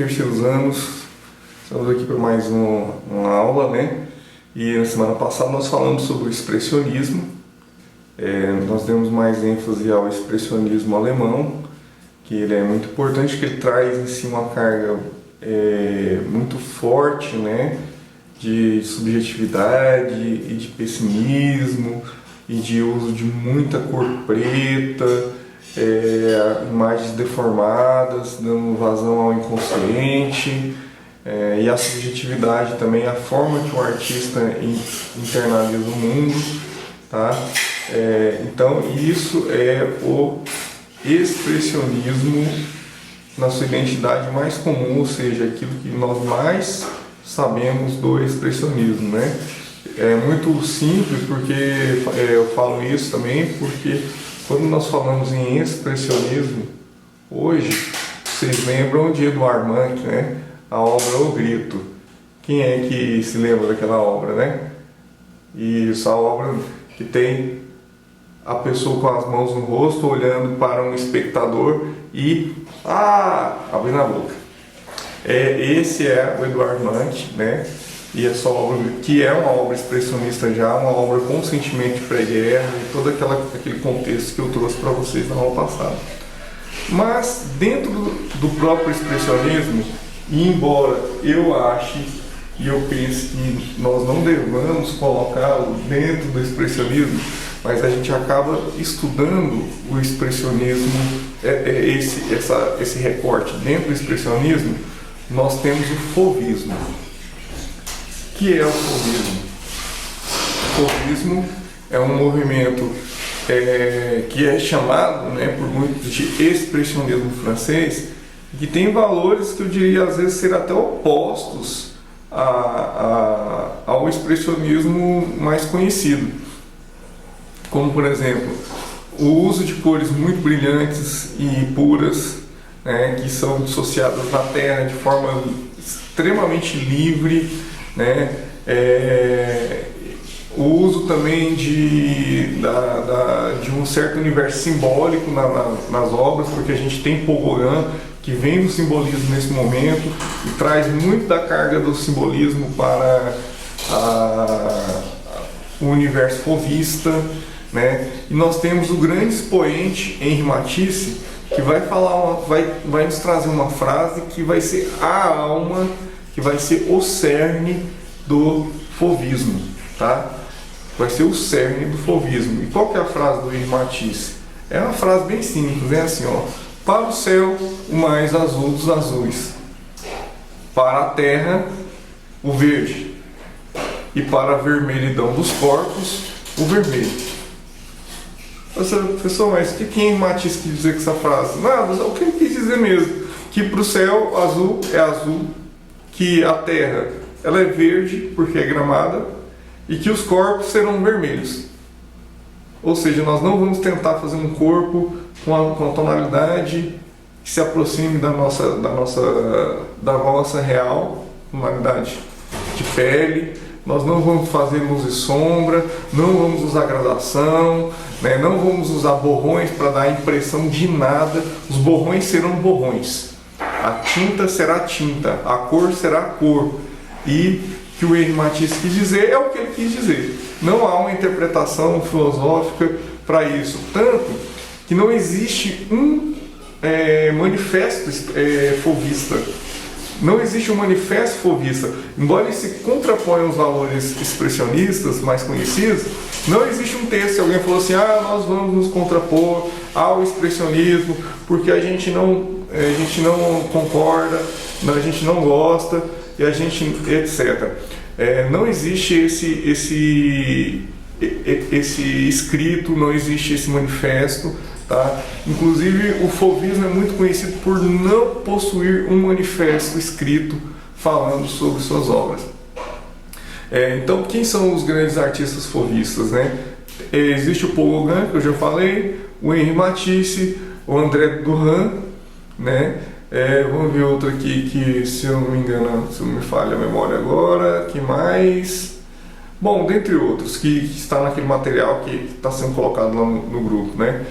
terceiros anos, estamos aqui para mais uma aula, né? E na semana passada nós falamos sobre o expressionismo. Nós demos mais ênfase ao expressionismo alemão, que ele é muito importante, que ele traz em si uma carga muito forte, né? De subjetividade e de pessimismo e de uso de muita cor preta, imagens deformadas, dando vazão ao inconsciente, e a subjetividade também, a forma que o artista internaliza o mundo, tá? Então isso é o expressionismo na sua identidade mais comum, ou seja, aquilo que nós mais sabemos do expressionismo, né? É muito simples, porque eu falo isso também porque quando nós falamos em expressionismo hoje, vocês lembram de Eduard Munch, né? A obra O Grito. Quem é que se lembra daquela obra, né? E essa obra que tem a pessoa com as mãos no rosto olhando para um espectador e abrindo a boca. Esse é o Eduard Munch, né? E essa obra, que é uma obra expressionista já, uma obra com sentimento de pré-guerra e todo aquele contexto que eu trouxe para vocês na aula passada. Mas dentro do próprio expressionismo, e embora eu ache e eu pense que nós não devamos colocá-lo dentro do expressionismo, mas a gente acaba estudando o expressionismo, esse recorte dentro do expressionismo, nós temos o fauvismo. O que é o fauvismo? O fauvismo é um movimento que é chamado, né, por muitos de expressionismo francês, que tem valores que eu diria às vezes ser até opostos ao expressionismo mais conhecido. Como, por exemplo, o uso de cores muito brilhantes e puras, né, que são dissociadas da Terra de forma extremamente livre, né? O uso também de um certo universo simbólico nas obras, porque a gente tem Paul Gauguin, que vem do simbolismo nesse momento e traz muito da carga do simbolismo para o universo fauvista, né? E nós temos o grande expoente Henri Matisse, que vai nos trazer uma frase que vai ser a alma, que vai ser o cerne do fauvismo, tá? Vai ser o cerne do fauvismo. E qual que é a frase do Henri Matisse? É uma frase bem simples, é assim, ó: para o céu, o mais azul dos azuis; para a terra, o verde; e para a vermelhidão dos corpos, o vermelho. Professor, mas o que Henri Matisse quis dizer com essa frase? Nada, o que ele quis dizer mesmo? Que para o céu azul é azul, que a terra ela é verde porque é gramada e que os corpos serão vermelhos. Ou seja, nós não vamos tentar fazer um corpo com a tonalidade que se aproxime da nossa real tonalidade de pele. Nós não vamos fazer luz e sombra, não vamos usar gradação, né? Não vamos usar borrões para dar a impressão de nada. Os borrões serão borrões, a tinta será tinta, a cor será cor. E que o Henri Matisse quis dizer é o que ele quis dizer. Não há uma interpretação filosófica para isso. Tanto que não existe um manifesto fauvista. Não existe um manifesto fauvista. Embora ele se contraponha aos valores expressionistas mais conhecidos, não existe um texto que alguém falou assim: nós vamos nos contrapor ao expressionismo porque a gente não concorda, a gente não gosta, e a gente, etc. Não existe esse escrito, não existe esse manifesto, tá? Inclusive o fauvismo é muito conhecido por não possuir um manifesto escrito falando sobre suas obras. Então, quem são os grandes artistas fauvistas, né? Existe o Paul Gauguin, que eu já falei, o Henri Matisse, o André Duran, né? Vamos ver outro aqui que, se eu não me engano, se não me falha a memória agora, que mais? Bom, dentre outros, que está naquele material que está sendo colocado lá no grupo, né?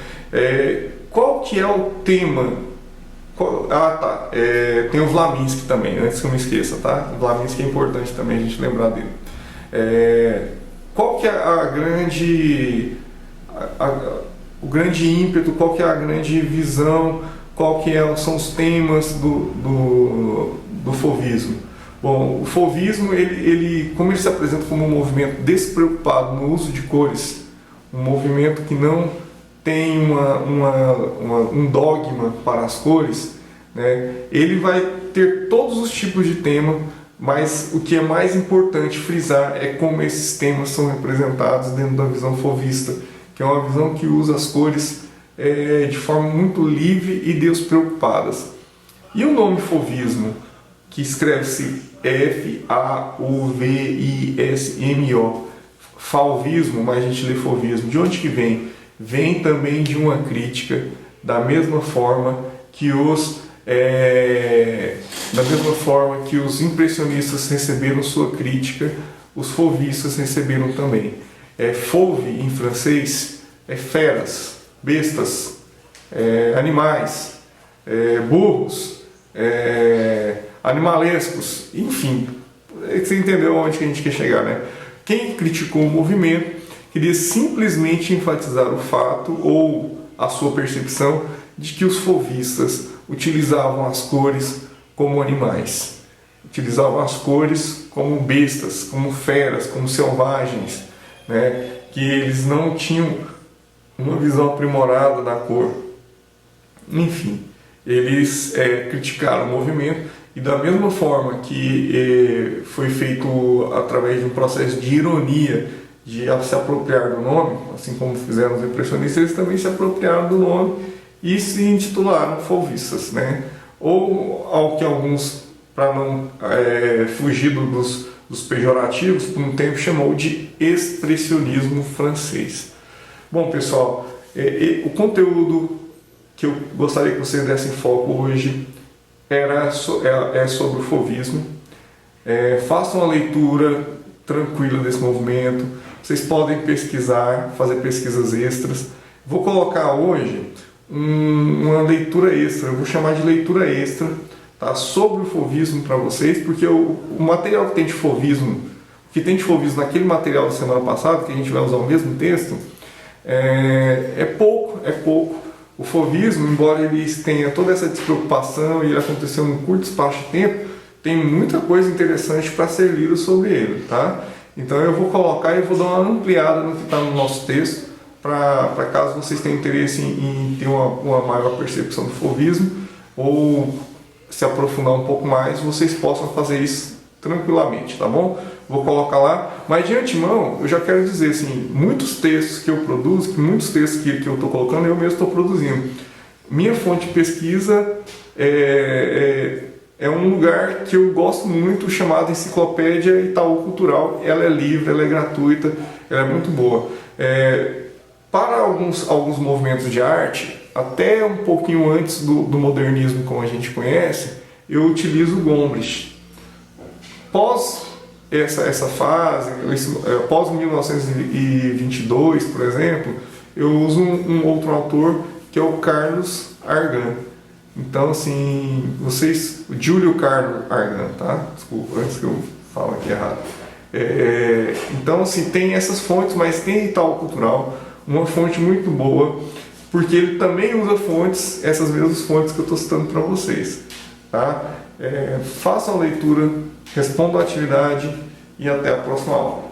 Qual que é o tema Tá. Tem o Vlaminski também, antes que eu me esqueça, tá? O Vlaminski é importante também a gente lembrar dele. Qual que é o grande ímpeto, qual que é a grande visão, são os temas do fauvismo? Bom, o fauvismo, como ele se apresenta como um movimento despreocupado no uso de cores, um movimento que não tem um dogma para as cores, né? Ele vai ter todos os tipos de tema, mas o que é mais importante frisar é como esses temas são representados dentro da visão fauvista, que é uma visão que usa as cores de forma muito livre e despreocupadas. E o nome fauvismo, que escreve-se F-A-U-V-I-S-M-O, fauvismo, mas a gente lê fauvismo, de onde que vem? Vem também de uma crítica, da mesma forma que os impressionistas receberam sua crítica, os fauvistas receberam também. Fauve, em francês, é feras, bestas, animais, burros, animalescos, enfim. Você entendeu onde que a gente quer chegar, né? Quem criticou o movimento queria simplesmente enfatizar o fato ou a sua percepção de que os fauvistas utilizavam as cores como animais, utilizavam as cores como bestas, como feras, como selvagens, né? Que eles não tinham uma visão aprimorada da cor. Enfim, eles criticaram o movimento e da mesma forma que foi feito através de um processo de ironia, de se apropriar do nome, assim como fizeram os impressionistas, eles também se apropriaram do nome e se intitularam fauvistas, né? Ou ao que alguns, para não fugir dos pejorativos, por um tempo chamou de expressionismo francês. Bom, pessoal, o conteúdo que eu gostaria que vocês dessem foco hoje é sobre o fauvismo. Façam uma leitura tranquila desse movimento. Vocês podem pesquisar, fazer pesquisas extras. Vou colocar hoje uma leitura extra, eu vou chamar de leitura extra, tá, sobre o fauvismo para vocês, porque o material que tem de fauvismo, naquele material da semana passada, que a gente vai usar o mesmo texto, é pouco. O fauvismo, embora ele tenha toda essa despreocupação e ele aconteceu num curto espaço de tempo, tem muita coisa interessante para ser lido sobre ele, tá? Então eu vou colocar e vou dar uma ampliada no que está no nosso texto, para caso vocês tenham interesse em ter uma maior percepção do fauvismo ou se aprofundar um pouco mais, vocês possam fazer isso tranquilamente, tá bom? Vou colocar lá, mas de antemão eu já quero dizer assim, muitos textos que eu produzo, muitos textos que eu estou colocando, eu mesmo estou produzindo. Minha fonte de pesquisa é um lugar que eu gosto muito, chamado Enciclopédia Itaú Cultural. Ela é livre, ela é gratuita, ela é muito boa. Para alguns movimentos de arte, até um pouquinho antes do modernismo como a gente conhece, eu utilizo o Gombrich. Pós essa fase, pós 1922, por exemplo, eu uso um outro autor que é o Carlos Argan. Então, assim, o Júlio Carlos Argan, tá? Desculpa, antes que eu fale aqui errado. Então, assim, tem essas fontes, mas tem Itaú Cultural, uma fonte muito boa, porque ele também usa essas mesmas fontes que eu estou citando para vocês, tá? Façam a leitura, respondam a atividade e até a próxima aula.